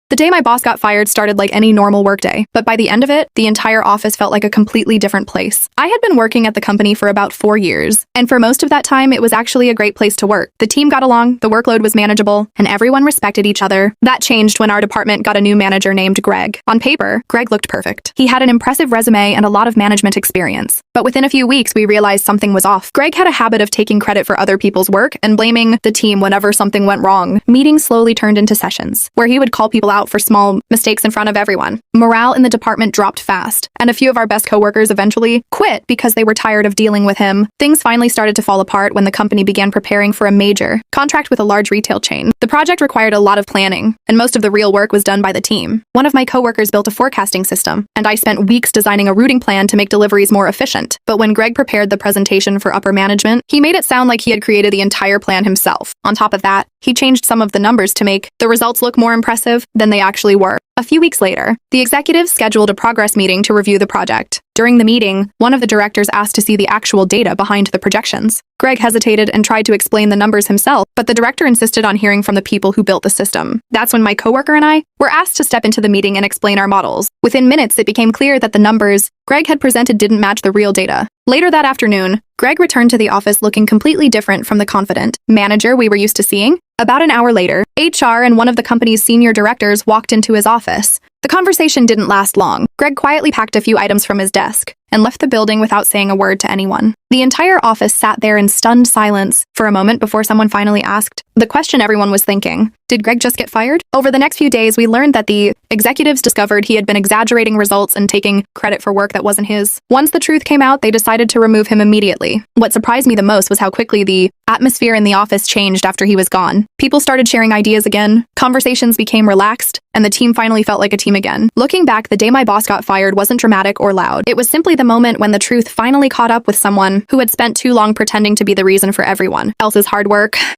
The day my boss got fired started like any normal workday, but by the end of it, the entire office felt like a completely different place. I had been working at the company for about 4 years, and for most of that time, it was actually a great place to work. The team got along, the workload was manageable, and everyone respected each other. That changed when our department got a new manager named Greg. On paper, Greg looked perfect. He had an impressive resume and a lot of management experience. But within a few weeks, we realized something was off. Greg had a habit of taking credit for other people's work and blaming the team whenever something went wrong. Meetings slowly turned into sessions, where he would call people out for small mistakes in front of everyone. Morale in the department dropped fast, and a few of our best coworkers eventually quit because they were tired of dealing with him. Things finally started to fall apart when the company began preparing for a major contract with a large retail chain. The project required a lot of planning, and most of the real work was done by the team. One of my coworkers built a forecasting system, and I spent weeks designing a routing plan to make deliveries more efficient. But when Greg prepared the presentation for upper management, he made it sound like he had created the entire plan himself. On top of that, he changed some of the numbers to make the results look more impressive than they actually were. A few weeks later, the executives scheduled a progress meeting to review the project. During the meeting, one of the directors asked to see the actual data behind the projections. Greg hesitated and tried to explain the numbers himself, but the director insisted on hearing from the people who built the system. That's when my coworker and I were asked to step into the meeting and explain our models. Within minutes, it became clear that the numbers Greg had presented didn't match the real data. Later that afternoon, Greg returned to the office looking completely different from the confident manager we were used to seeing. About an hour later, HR and one of the company's senior directors walked into his office. The conversation didn't last long. Greg quietly packed a few items from his desk and left the building without saying a word to anyone. The entire office sat there in stunned silence for a moment before someone finally asked the question everyone was thinking. Did Greg just get fired? Over the next few days, we learned that the executives discovered he had been exaggerating results and taking credit for work that wasn't his. Once the truth came out, they decided to remove him immediately. What surprised me the most was how quickly the atmosphere in the office changed after he was gone. People started sharing ideas again, conversations became relaxed, and the team finally felt like a team again. Looking back, the day my boss got fired wasn't dramatic or loud. It was simply the moment when the truth finally caught up with someone who had spent too long pretending to be the reason for everyone else's hard work.